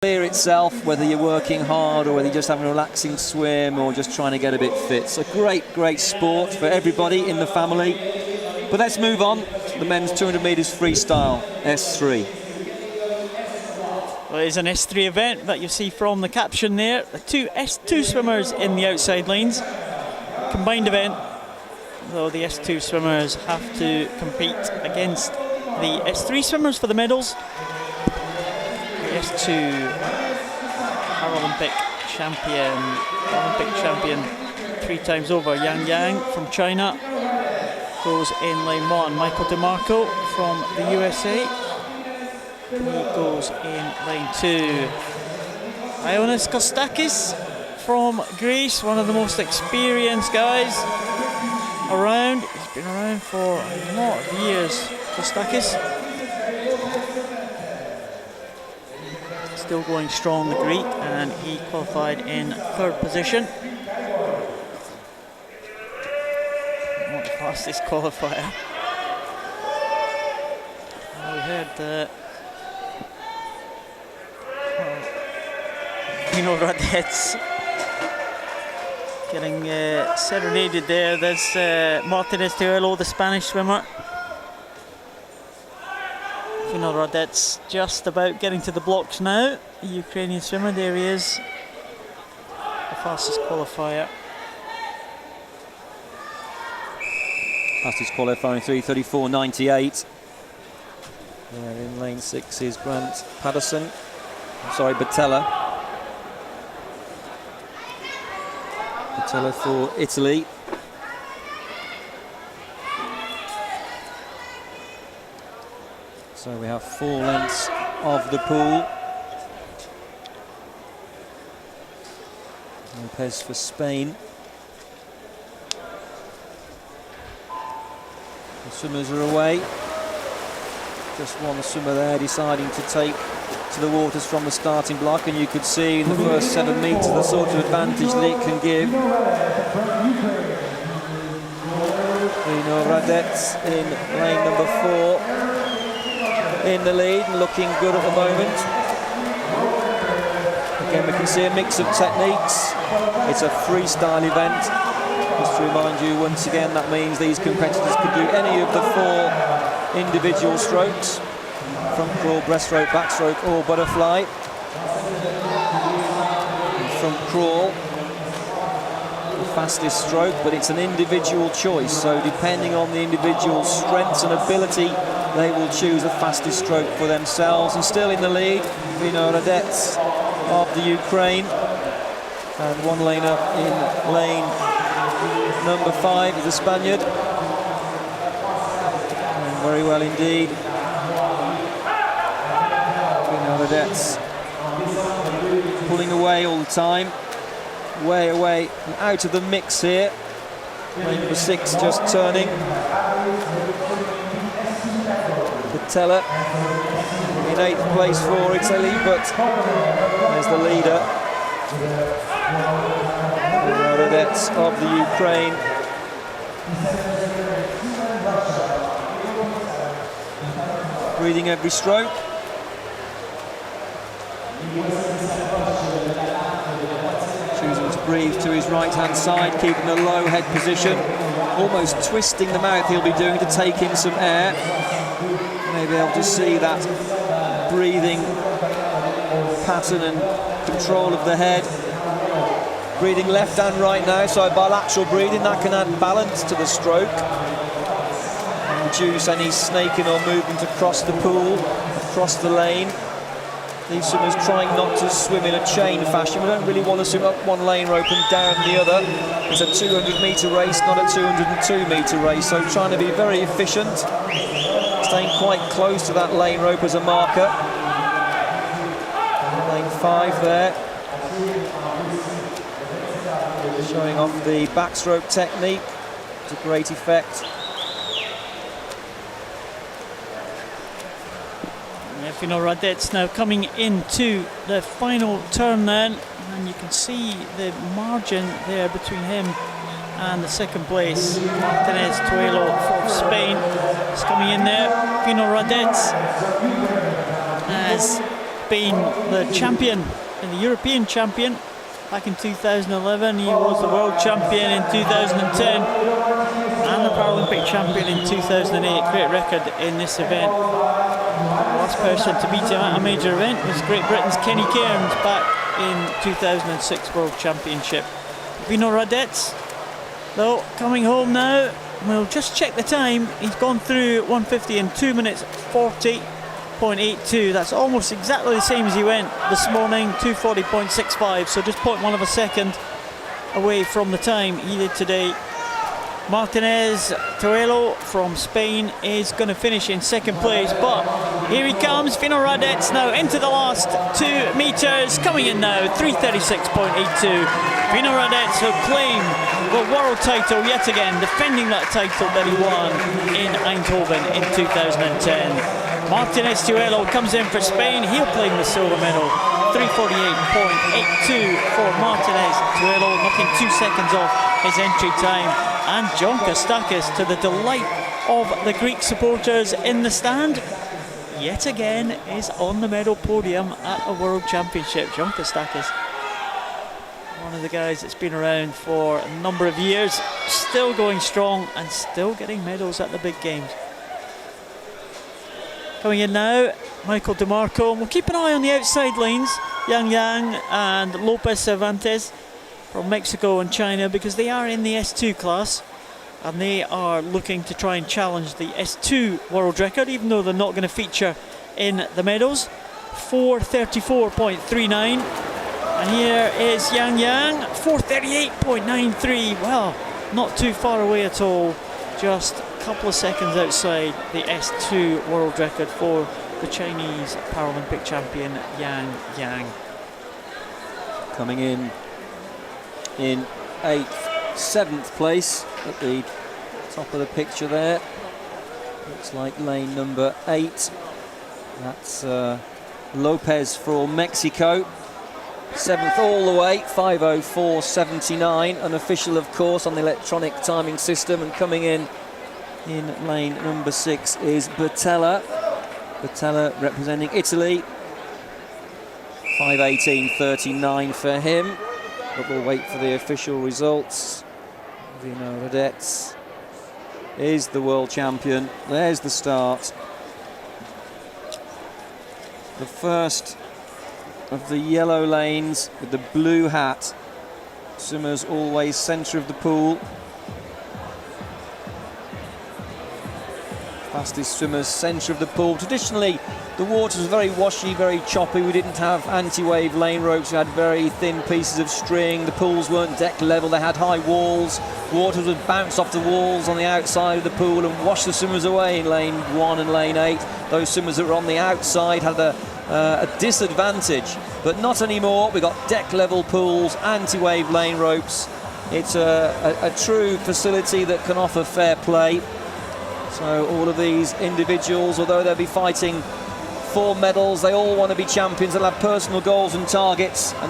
Clear itself, whether you're working hard or whether you're just having a relaxing swim or just trying to get a bit fit. It's a great sport for everybody in the family. But let's move on to the men's 200 metres freestyle, S3. Well, it's an S3 event that you see from the caption there. The two S2 swimmers in the outside lanes. Combined event, though the S2 swimmers have to compete against the S3 swimmers for the medals. The S2 Paralympic champion 3 times over, Yang from China, goes in lane 1. Michael DeMarco from the USA, he goes in lane 2. Ioannis Kostakis from Greece, one of the most experienced guys around. He's been around for a lot of years, Kostakis. Still going strong, the Greek, and he qualified in 3rd position. Not the fastest qualifier. We heard Vynohradets getting serenaded there. There's Martinez, Tajuelo, the Spanish swimmer. Vynohradets just about getting to the blocks now. The Ukrainian swimmer, there he is, the fastest qualifier. Fastest qualifying 3:34.98. There in lane 6 is Grant Patterson. Batella. Batella for Italy. So we have 4 lengths of the pool. Lopez for Spain. The swimmers are away. Just one swimmer there deciding to take to the waters from the starting block, and you could see in the first 7 metres the sort of advantage that it can give. Vynohradets in lane number 4. In the lead and looking good at the moment. Again, we can see a mix of techniques. It's a freestyle event. Just to remind you once again, that means these competitors could do any of the 4 individual strokes: front crawl, breaststroke, backstroke, or butterfly. And front crawl, the fastest stroke, but it's an individual choice. So depending on the individual strengths and ability, they will choose the fastest stroke for themselves. And still in the lead, Vynohradets of the Ukraine. And 1 lane up in lane number 5 is the Spaniard. And very well indeed. Vynohradets pulling away all the time. Way away and out of the mix here. Lane number 6 just turning. Batella in 8th place for Italy, but there's the leader, Vynohradets of the Ukraine. Breathing every stroke. Choosing to breathe to his right-hand side, keeping a low head position, almost twisting the mouth he'll be doing to take in some air. Maybe able to see that breathing pattern and control of the head. Breathing left and right now, so bilateral breathing, that can add balance to the stroke and reduce any snaking or movement across the pool, across the lane. These swimmers trying not to swim in a chain fashion. We don't really want to swim up 1 lane rope and down the other. It's a 200-metre race, not a 202-metre race, so trying to be very efficient. Staying quite close to that lane rope as a marker. Lane 5 there. Showing off the backstroke technique to great effect. Vynohradets now coming into the final turn then, and you can see the margin there between him and the 2nd place. Martinez, Tajuelo from Spain is coming in there. Vynohradets has been the champion and the European champion back in 2011. He was the world champion in 2010 and the Paralympic champion in 2008. Great record in this event. The last person to beat him at a major event was Great Britain's Kenny Cairns back in 2006 World Championship. Vynohradets, though, coming home now. We'll just check the time. He's gone through 150 in 2 minutes 40.82. That's almost exactly the same as he went this morning, 240.65. So just 0.1 of a second away from the time he did today. Martinez, Tajuelo from Spain is going to finish in second place, but here he comes, Vynohradets now into the last 2 meters, coming in now, 336.82. Vynohradets will claim the world title yet again, defending that title that he won in Eindhoven in 2010. Martinez Tajuelo comes in for Spain, he'll claim the silver medal, 348.82 for Martinez Tajuelo, knocking 2 seconds off his entry time. And John Kostakis, to the delight of the Greek supporters in the stand, yet again is on the medal podium at a World Championship. John Kostakis, one of the guys that's been around for a number of years, still going strong and still getting medals at the big games. Coming in now, Michael DeMarco, and we'll keep an eye on the outside lanes, Yang and Lopez Cervantes from Mexico and China, because they are in the S2 class and they are looking to try and challenge the S2 world record, even though they're not going to feature in the medals. 434.39, and here is Yang, 438.93. well, not too far away at all, just a couple of seconds outside the S2 world record for the Chinese Paralympic champion Yang. Coming in 8th, 7th place at the top of the picture there. Looks like lane number 8. That's Lopez for Mexico. 7th all the way, 5:04.79. Unofficial, of course, on the electronic timing system. And coming in lane number 6 is Bertella. Bertella representing Italy. 5:18.39 for him. But we'll wait for the official results. Vynohradets is the world champion. There's the start. The first of the yellow lanes with the blue hat. Swimmers always centre of the pool. Fastest swimmers centre of the pool. Traditionally, the water was very washy, very choppy. We didn't have anti-wave lane ropes. We had very thin pieces of string. The pools weren't deck level. They had high walls. Water would bounce off the walls on the outside of the pool and wash the swimmers away in lane 1 and lane 8. Those swimmers that were on the outside had a disadvantage, but not anymore. We've got deck level pools, anti-wave lane ropes. It's a true facility that can offer fair play. So all of these individuals, although they'll be fighting for medals, they all want to be champions. They'll have personal goals and targets, and